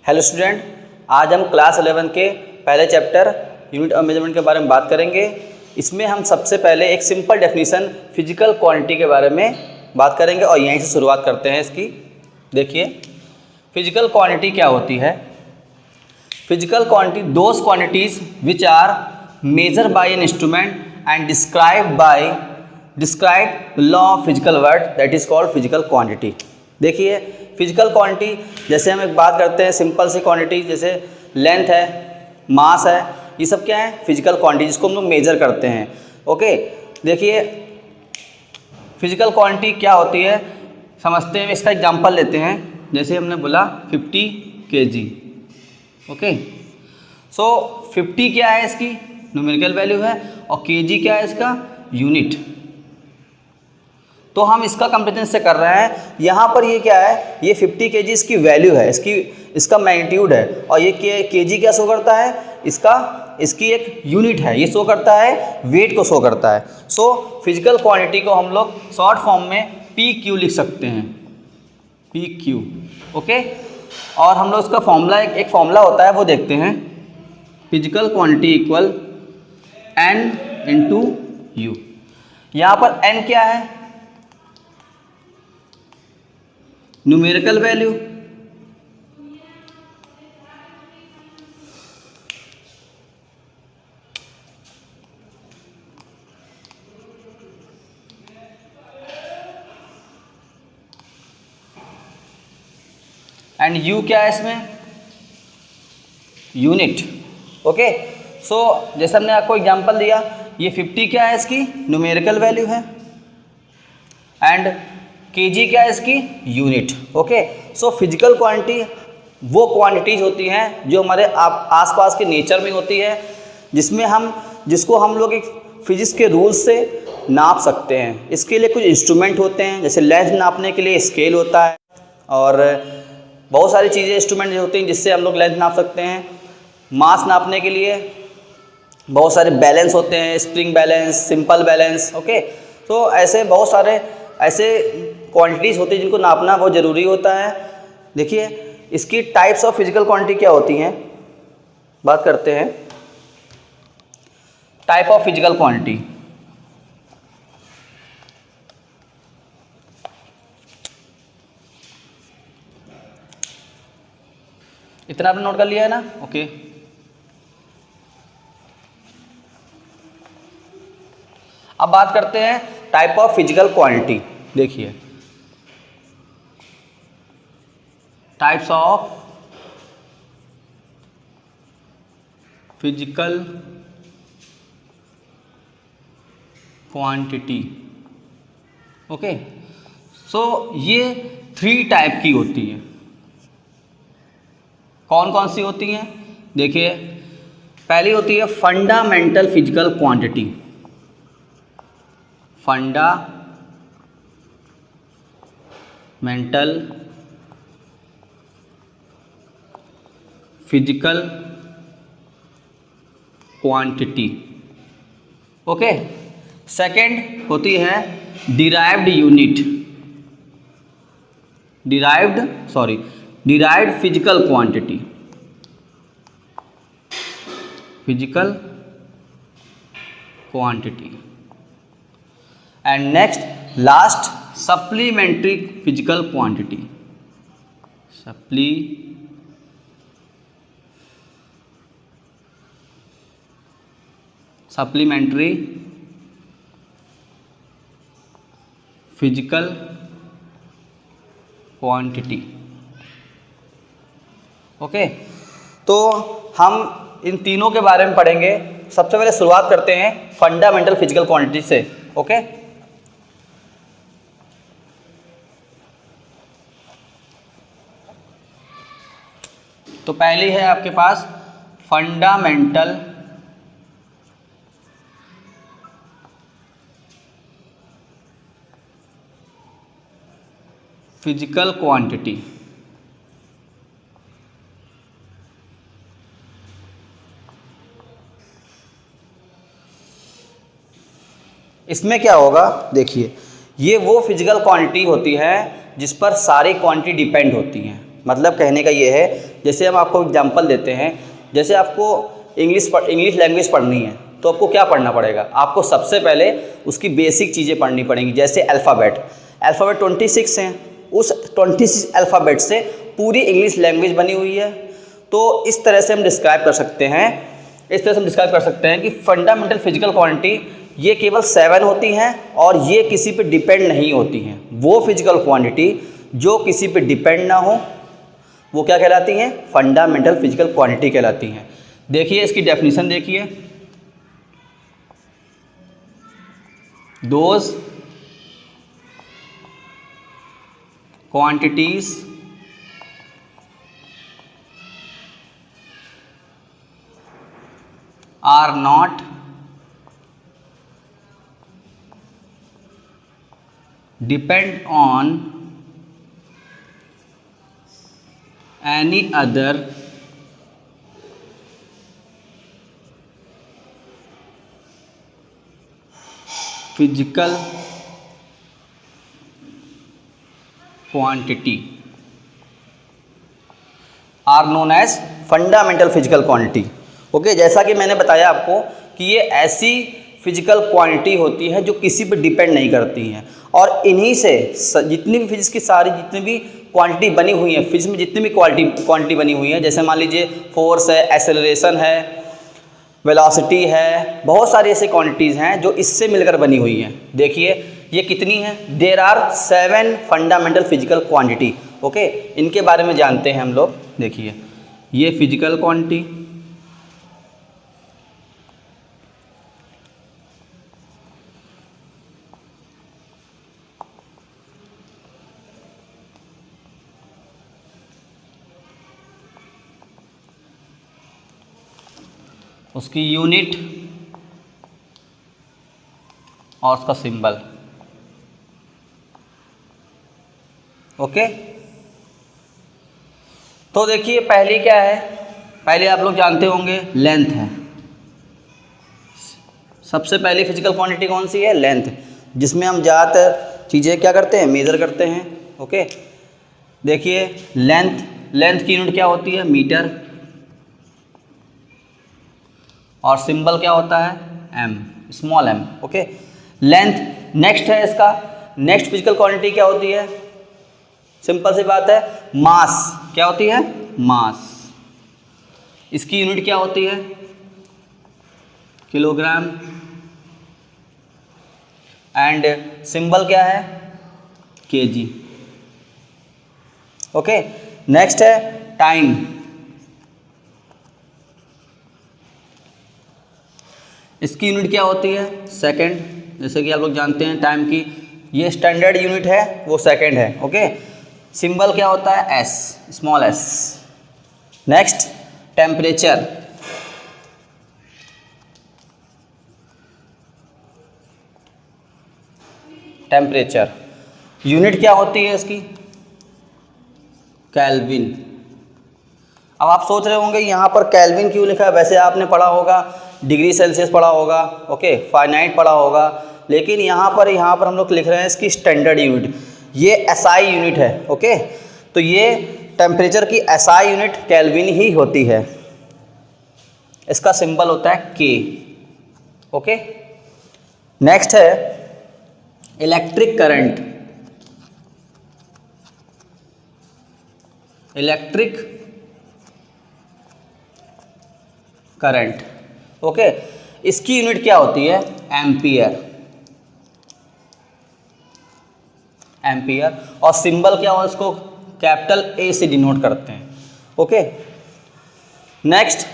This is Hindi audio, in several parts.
हेलो स्टूडेंट, आज हम क्लास 11 के पहले चैप्टर यूनिट ऑफ मेजरमेंट के बारे में बात करेंगे। इसमें हम सबसे पहले एक सिंपल डेफिनेशन फिजिकल क्वांटिटी के बारे में बात करेंगे और यहीं से शुरुआत करते हैं इसकी। देखिए, फिजिकल क्वांटिटी क्या होती है। Physical quantity those quantities which are measure by an instrument and describe law of physical word that is called physical quantity. देखिए, फिजिकल क्वांटिटी जैसे हम एक बात करते हैं सिंपल सी क्वांटिटी, जैसे लेंथ है, मास है, ये सब क्या है फिजिकल क्वांटिटी जिसको हम लोग मेजर करते हैं। ओके, देखिए फिजिकल क्वांटिटी क्या होती है समझते हैं। इसका एग्जांपल लेते हैं, जैसे हमने बोला 50 kg। ओके, सो 50 क्या है इसकी न्यूमेरिकल वैल्यू है और kg क्या है इसका यूनिट। तो हम इसका कंपेरिजन से कर रहे हैं। यहाँ पर ये क्या है, ये 50 kg इसकी वैल्यू है, इसका मैग्नीट्यूड है, और ये kg क्या शो करता है, इसकी एक यूनिट है, ये शो करता है वेट को शो करता है। सो फिजिकल क्वांटिटी को हम लोग शॉर्ट फॉर्म में PQ लिख सकते हैं, PQ। ओके, और हम लोग इसका फॉर्मूला एक फॉर्मूला होता है वो देखते हैं। Physical quantity equal N into U। यहाँ पर N क्या है, न्यूमेरिकल वैल्यू, एंड U क्या है इसमें, यूनिट। ओके, सो जैसे हमने आपको एग्जांपल दिया, ये 50 क्या है इसकी न्यूमेरिकल वैल्यू है एंड kg क्या है इसकी unit. Okay, so physical quantity वो क्वांटिटीज होती हैं जो हमारे आसपास के नेचर में होती है, जिसको हम लोग एक फिजिक्स के रूल्स से नाप सकते हैं। इसके लिए कुछ इंस्ट्रूमेंट होते हैं, जैसे लेंथ नापने के लिए स्केल होता है और बहुत सारी चीज़ें इंस्ट्रूमेंट होती हैं जिससे हम लोग लेंथ नाप सकते हैं। मास नापने के लिए बहुत सारे बैलेंस होते हैं, spring balance, simple balance. Okay, तो ऐसे बहुत सारे ऐसे क्वांटिटीज़ होती हैं जिनको नापना बहुत ज़रूरी होता है। देखिए, इसकी टाइप्स ऑफ फिजिकल क्वांटिटी क्या होती हैं, बात करते हैं। टाइप ऑफ फिजिकल क्वांटिटी, इतना आपने नोट कर लिया है ना। ओके, अब बात करते हैं टाइप ऑफ फिजिकल क्वांटिटी। देखिए, types of physical quantity. Okay, so ये 3 टाइप की होती है। कौन कौन सी होती हैं, देखिए, पहली होती है fundamental physical quantity. Fundamental physical quantity. Okay, second होती है derived physical quantity. And next last supplementary physical quantity. Supplementary physical quantity. Okay, तो हम इन तीनों के बारे में पढ़ेंगे। सबसे पहले शुरुआत करते हैं फंडामेंटल फिजिकल क्वांटिटी से। ओके, तो पहली है आपके पास फंडामेंटल फिजिकल क्वांटिटी। इसमें क्या होगा, देखिए, ये वो फिजिकल क्वांटिटी होती है जिस पर सारी क्वांटिटी डिपेंड होती हैं। मतलब कहने का ये है जैसे हम आपको एग्जांपल देते हैं, जैसे आपको इंग्लिश लैंग्वेज पढ़नी है तो आपको क्या पढ़ना पड़ेगा, आपको सबसे पहले उसकी बेसिक चीज़ें पढ़नी पड़ेंगी। जैसे अल्फ़ाबेट 26 हैं, उस 26 अल्फ़ाबेट से पूरी इंग्लिश लैंग्वेज बनी हुई है। तो इस तरह से हम डिस्क्राइब कर सकते हैं कि फंडामेंटल फिजिकल क्वांटिटी ये केवल 7 होती हैं और ये किसी पे डिपेंड नहीं होती हैं। वो फिजिकल क्वांटिटी जो किसी पे डिपेंड ना हो वो क्या कहलाती हैं, फंडामेंटल फिजिकल क्वांटिटी कहलाती हैं। देखिए इसकी डेफिनेशन देखिए, those quantities are not depend on any other physical quantity are known as fundamental physical quantity। Okay, जैसा कि मैंने बताया आपको कि ये ऐसी फिजिकल क्वांटिटी होती है जो किसी पे डिपेंड नहीं करती हैं और इन्हीं से जितनी भी फिजिक्स की जितनी भी क्वांटिटी बनी हुई है, फिजिक्स में जितनी भी क्वांटिटी बनी हुई है, जैसे मान लीजिए फोर्स है, एक्सेलरेशन है, वेलोसिटी है, बहुत सारी ऐसी क्वांटिटीज़ हैं जो इससे मिलकर बनी हुई हैं। देखिए ये कितनी हैं, there are 7 fundamental physical quantity. Okay, इनके बारे में जानते हैं हम लोग। देखिए ये फिजिकल क्वांटिटी, उसकी यूनिट और उसका सिंबल। ओके, तो देखिए पहली क्या है, पहले आप लोग जानते होंगे लेंथ है। सबसे पहली फिजिकल क्वांटिटी कौन सी है, लेंथ, जिसमें हम ज़्यादातर चीज़ें क्या करते हैं, मेज़र करते हैं। ओके, देखिए लेंथ की यूनिट क्या होती है, मीटर, और सिंबल क्या होता है, m, small m। Okay, length next है इसका, नेक्स्ट फिजिकल क्वांटिटी क्या होती है, सिंपल सी बात है, मास। क्या होती है, मास। इसकी यूनिट क्या होती है, किलोग्राम, एंड सिंबल क्या है, kg। ओके, नेक्स्ट है टाइम। इसकी यूनिट क्या होती है, सेकंड। जैसे कि आप लोग जानते हैं टाइम की ये स्टैंडर्ड यूनिट है, वो सेकंड है। ओके, सिंबल क्या होता है, s, small s। Next temperature, unit क्या होती है इसकी, केल्विन। अब आप सोच रहे होंगे यहाँ पर केल्विन क्यों लिखा है, वैसे आपने पढ़ा होगा डिग्री सेल्सियस पढ़ा होगा, ओके, फारेनहाइट पढ़ा होगा, लेकिन यहाँ पर हम लोग लिख रहे हैं इसकी स्टैंडर्ड यूनिट, ये एसआई यूनिट है। ओके, तो ये टेम्परेचर की एसआई यूनिट केल्विन ही होती है। इसका सिंबल होता है के। ओके, नेक्स्ट है इलेक्ट्रिक करंट। ओके, इसकी यूनिट क्या होती है, एम्पियर, और सिंबल क्या हो, इसको कैपिटल ए से डिनोट करते हैं। ओके, नेक्स्ट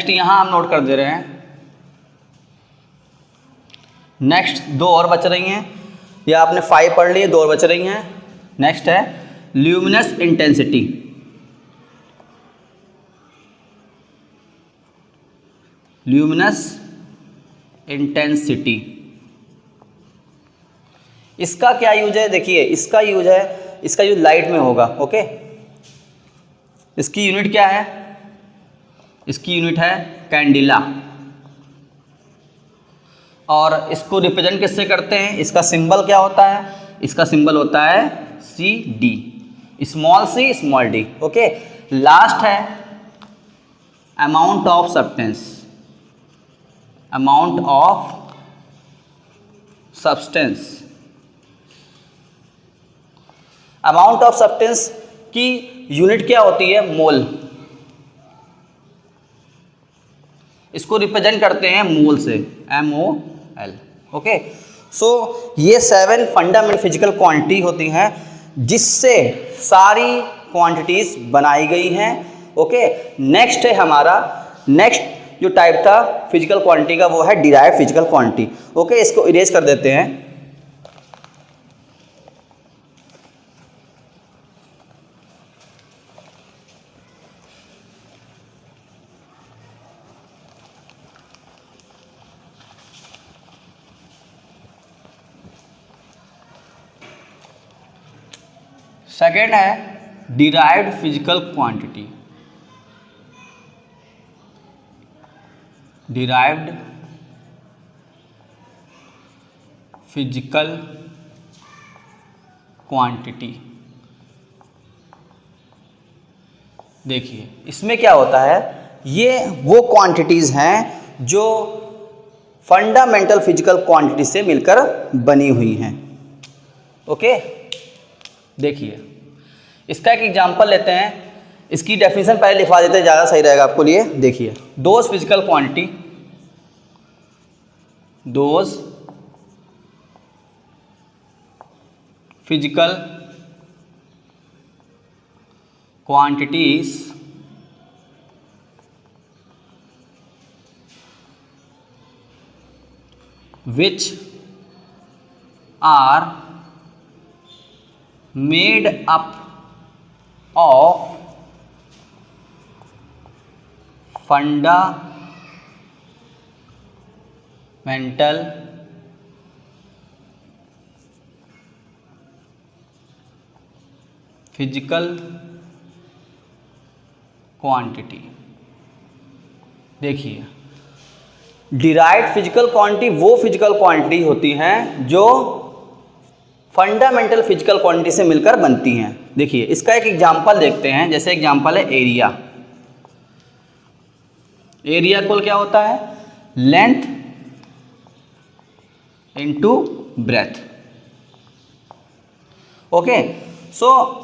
यहां हम नोट कर दे रहे हैं। नेक्स्ट 2 और बच रही हैं, या आपने 5 पढ़ लिए, 2 और बच रही हैं। नेक्स्ट है ल्यूमिनस इंटेंसिटी। इसका क्या यूज है, देखिए इसका यूज लाइट में होगा। ओके, इसकी यूनिट क्या है, इसकी यूनिट है कैंडिला, और इसको रिप्रेजेंट किससे करते हैं, इसका सिंबल क्या होता है, इसका सिंबल होता है C D, small C small D. Okay, last है amount of substance, amount of substance. Amount of substance की यूनिट क्या होती है? मोल। इसको रिप्रेजेंट करते हैं मोल से, MOL। ओके, सो ये 7 फंडामेंटल फिजिकल क्वांटिटी होती हैं जिससे सारी क्वांटिटीज बनाई गई हैं। ओके, नेक्स्ट है हमारा, नेक्स्ट जो टाइप था फिजिकल क्वांटिटी का वो है डिराइव्ड फिजिकल क्वांटिटी। ओके, इसको इरेज कर देते हैं। सेकेंड है derived physical quantity, derived physical quantity. देखिए इसमें क्या होता है, ये वो क्वांटिटीज हैं जो फंडामेंटल फिजिकल क्वांटिटी से मिलकर बनी हुई हैं। ओके, देखिए इसका एक एग्जांपल लेते हैं, इसकी डेफिनेशन पहले लिखवा देते हैं, ज़्यादा सही रहेगा आपको लिए। देखिए those physical quantity, those physical quantities which are made up of fundamental physical quantity. देखिए डिराइव्ड फिजिकल क्वांटिटी वो फिजिकल क्वांटिटी होती हैं जो फंडामेंटल फिजिकल क्वांटिटी से मिलकर बनती हैं। देखिए इसका एक एग्जांपल देखते हैं, जैसे एग्जांपल है एरिया। एरिया इक्वल क्या होता है? Length into breadth. Okay, so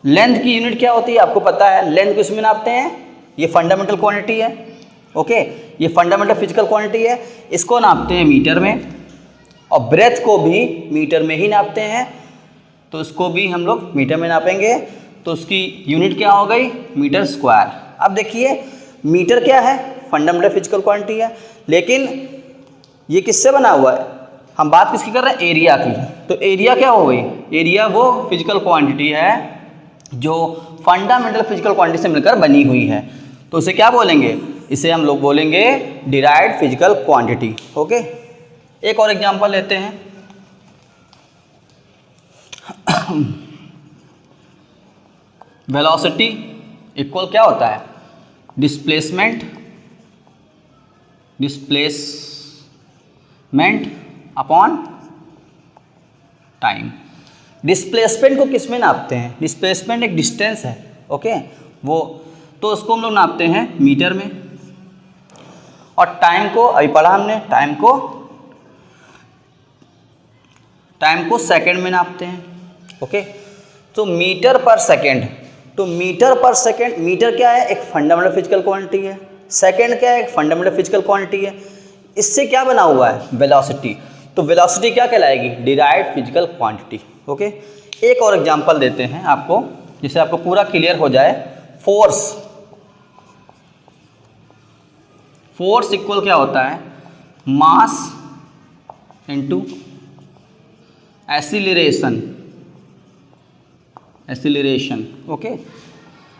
length की यूनिट क्या होती है आपको पता है, लेंथ को इसमें नापते हैं, ये फंडामेंटल क्वांटिटी है। ओके, ये फंडामेंटल फिजिकल क्वांटिटी है, इसको नापते हैं मीटर में, और ब्रेथ को भी मीटर में ही नापते हैं, तो इसको भी हम लोग मीटर में नापेंगे, तो उसकी यूनिट क्या हो गई? Metre square. अब देखिए मीटर क्या है? फंडामेंटल फिजिकल क्वांटिटी है, लेकिन ये किससे बना हुआ है? हम बात किसकी कर रहे हैं? एरिया की। तो एरिया क्या हो गई? एरिया वो फिजिकल क्वांटिटी है जो फंडामेंटल फिजिकल क्वांटिटी से मिलकर बनी हुई है, तो इसे क्या बोलेंगे? इसे हम लोग बोलेंगे डिराइव्ड फिजिकल क्वांटिटी। ओके, एक और एग्जांपल लेते हैं। वेलोसिटी इक्वल क्या होता है? Displacement, displacement upon time. Displacement को किस में नापते हैं? डिस्प्लेसमेंट एक डिस्टेंस है। ओके, वो तो उसको हम लोग नापते हैं मीटर में, और टाइम को अभी पढ़ा हमने, टाइम को सेकंड में नापते हैं। ओके, तो मीटर पर सेकंड, तो मीटर पर सेकंड, मीटर क्या है? एक फंडामेंटल फिजिकल क्वांटिटी है, सेकंड क्या है? एक फंडामेंटल फिजिकल क्वांटिटी है। इससे क्या बना हुआ है? वेलोसिटी। तो वेलोसिटी क्या कहलाएगी? Derived physical quantity. ओके, एक और एग्जांपल देते हैं आपको, जिससे आपको पूरा क्लियर हो जाए। फोर्स, फोर्स इक्वल क्या होता है? Mass into acceleration, acceleration. Okay,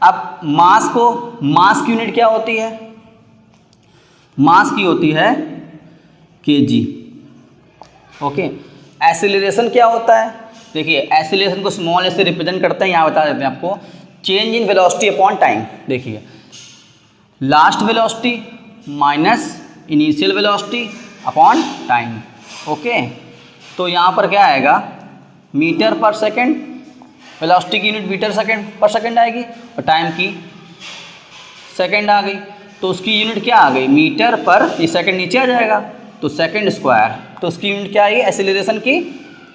अब मास को, मास की यूनिट क्या होती है? मास की होती है केजी। ओके, एक्सीलरेशन क्या होता है? देखिए एक्सीलरेशन को स्मॉल ए से रिप्रेजेंट करते हैं, यहाँ बता देते हैं आपको, change in velocity upon time. देखिए last velocity minus initial velocity upon time. Okay, तो यहाँ पर क्या आएगा? मीटर पर सेकंड वेलोसिटी की यूनिट मीटर सेकंड पर सेकंड आएगी और टाइम की सेकंड आ गई, तो उसकी यूनिट क्या आ गई, मीटर पर, ये सेकंड नीचे आ जाएगा तो सेकंड स्क्वायर, तो उसकी यूनिट क्या आई एक्सीलरेशन की,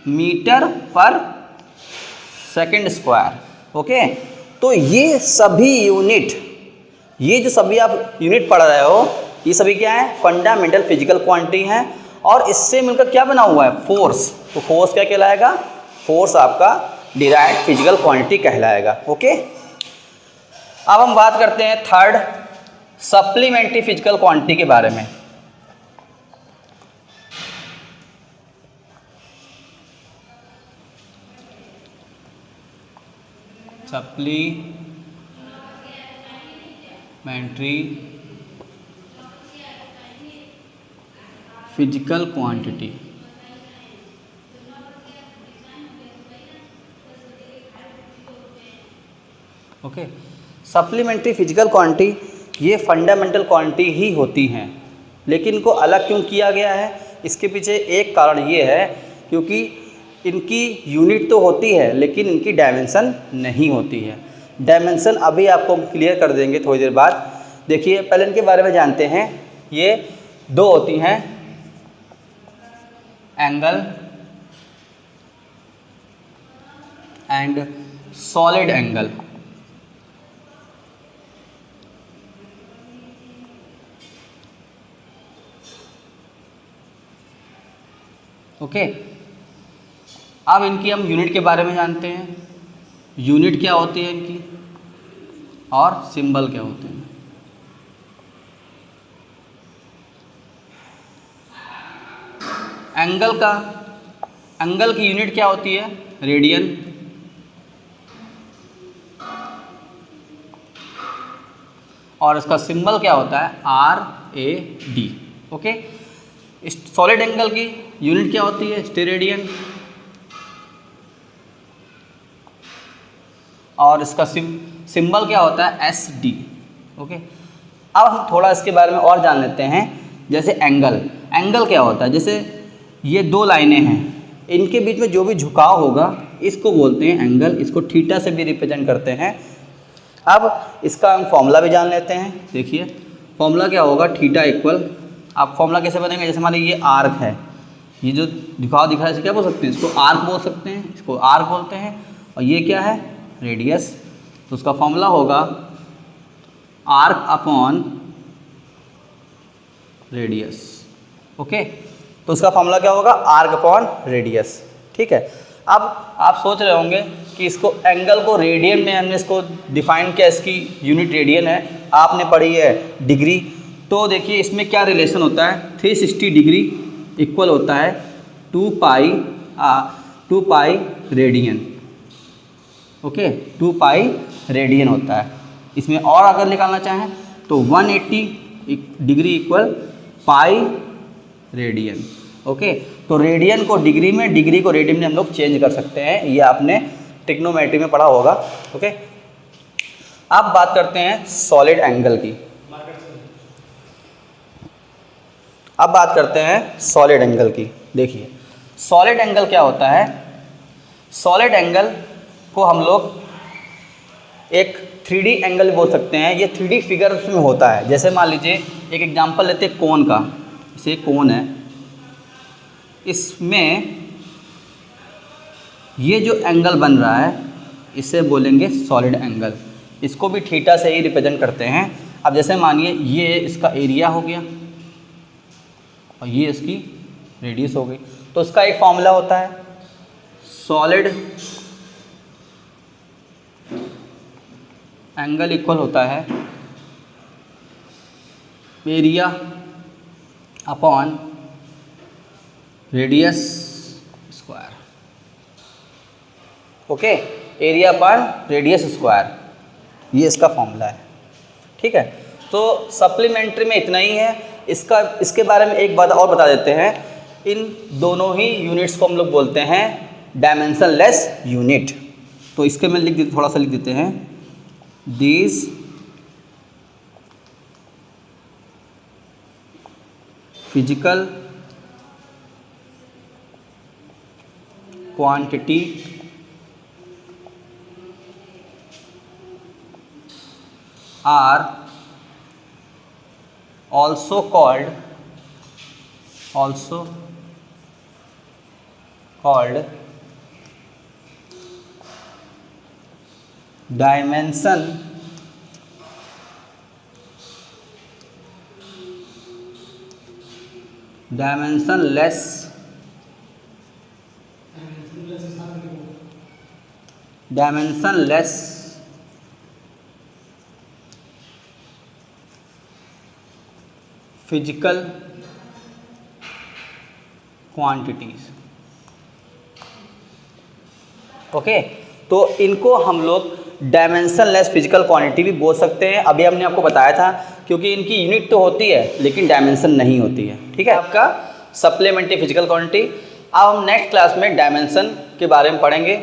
मीटर पर सेकंड स्क्वायर। ओके, तो ये सभी यूनिट, ये जो सभी आप यूनिट पढ़ रहे हो, ये सभी क्या है, फंडामेंटल फिजिकल क्वांटिटी हैं, और इससे मिलकर क्या बना हुआ है, फोर्स। तो फोर्स क्या कहलाएगा, फोर्स आपका डिराइव्ड फिजिकल क्वांटिटी कहलाएगा। ओके, अब हम बात करते हैं थर्ड सप्लीमेंट्री फिजिकल क्वांटिटी के बारे में। Supplementary physical quantity, okay, supplementary physical quantity ये फंडामेंटल क्वांटिटी ही होती हैं, लेकिन इनको अलग क्यों किया गया है, इसके पीछे एक कारण ये है क्योंकि इनकी यूनिट तो होती है लेकिन इनकी डायमेंशन नहीं होती है। डायमेंशन अभी आपको क्लियर कर देंगे थोड़ी देर बाद। देखिए पहले इनके बारे में जानते हैं। ये दो होती हैं, angle and solid angle. Okay, अब इनकी हम यूनिट के बारे में जानते हैं। यूनिट क्या होती है इनकी और सिंबल क्या होते हैं। एंगल की यूनिट क्या होती है, रेडियन, और इसका सिंबल क्या होता है, RAD। ओके, सॉलिड एंगल की यूनिट क्या होती है, स्टेरेडियन, और इसका सिंबल क्या होता है, SD। ओके, अब हम थोड़ा इसके बारे में और जान लेते हैं। जैसे एंगल क्या होता है, जैसे ये दो लाइनें हैं, इनके बीच में जो भी झुकाव होगा इसको बोलते हैं एंगल, इसको थीटा से भी रिप्रेजेंट करते हैं। अब इसका हम फॉर्मूला भी जान लेते हैं। देखिए फॉर्मूला क्या होगा, थीटा इक्वल, आप फॉर्मूला कैसे बनेंगे, जैसे हमारे ये आर्क है, ये जो झुकाव दिख रहा है इसे क्या बोल सकते हैं, इसको आर्क बोल सकते हैं, इसको आर्क बोलते हैं, और ये क्या है, रेडियस। तो उसका फॉर्मूला होगा आर्क अपॉन रेडियस। ओके, तो उसका फॉर्मूला क्या होगा, आर्क अपॉन रेडियस। ठीक है, अब आप सोच रहे होंगे कि इसको एंगल को रेडियन में हमने इसको डिफाइन किया, इसकी यूनिट रेडियन है, आपने पढ़ी है डिग्री। तो देखिए इसमें क्या रिलेशन होता है, 360 डिग्री इक्वल होता है 2 pi radian. Okay, 2 pi radian होता है। इसमें और अगर निकालना चाहें तो 180 degree equal pi radian. Okay, तो रेडियन को डिग्री में, डिग्री को रेडियन में हम लोग चेंज कर सकते हैं, ये आपने ट्रिग्नोमेट्री में पढ़ा होगा। ओके, अब बात करते हैं सॉलिड एंगल की। अब बात करते हैं सॉलिड एंगल की। देखिए सॉलिड एंगल क्या होता है, सॉलिड एंगल को हम लोग एक 3D एंगल बोल सकते हैं। ये 3D फिगर्स में होता है। जैसे मान लीजिए एक एग्जांपल लेते हैं कोन का, जैसे कोन है, इसमें ये जो एंगल बन रहा है इसे बोलेंगे सॉलिड एंगल, इसको भी थीटा से ही रिप्रेजेंट करते हैं। अब जैसे मानिए ये इसका एरिया हो गया और ये इसकी रेडियस हो गई, तो इसका एक फॉर्मूला होता है, सॉलिड एंगल इक्वल होता है area upon radius square. Okay, area upon radius square, ये इसका फॉर्मूला है। ठीक है, तो सप्लीमेंट्री में इतना ही है। इसके बारे में एक बात और बता देते हैं, इन दोनों ही यूनिट्स को हम लोग बोलते हैं डायमेंशनलेस यूनिट। तो इसके में लिख देते, थोड़ा सा लिख देते हैं, these physical quantity are also called dimensionless physical quantities. Okay, तो इनको हम लोग डायमेंशनलेस फिजिकल क्वांटिटी भी बोल सकते हैं। अभी हमने आपको बताया था, क्योंकि इनकी यूनिट तो होती है लेकिन डायमेंशन नहीं होती है। ठीक है, आपका सप्लीमेंट्री फिजिकल क्वांटिटी। अब हम नेक्स्ट क्लास में डायमेंशन के बारे में पढ़ेंगे।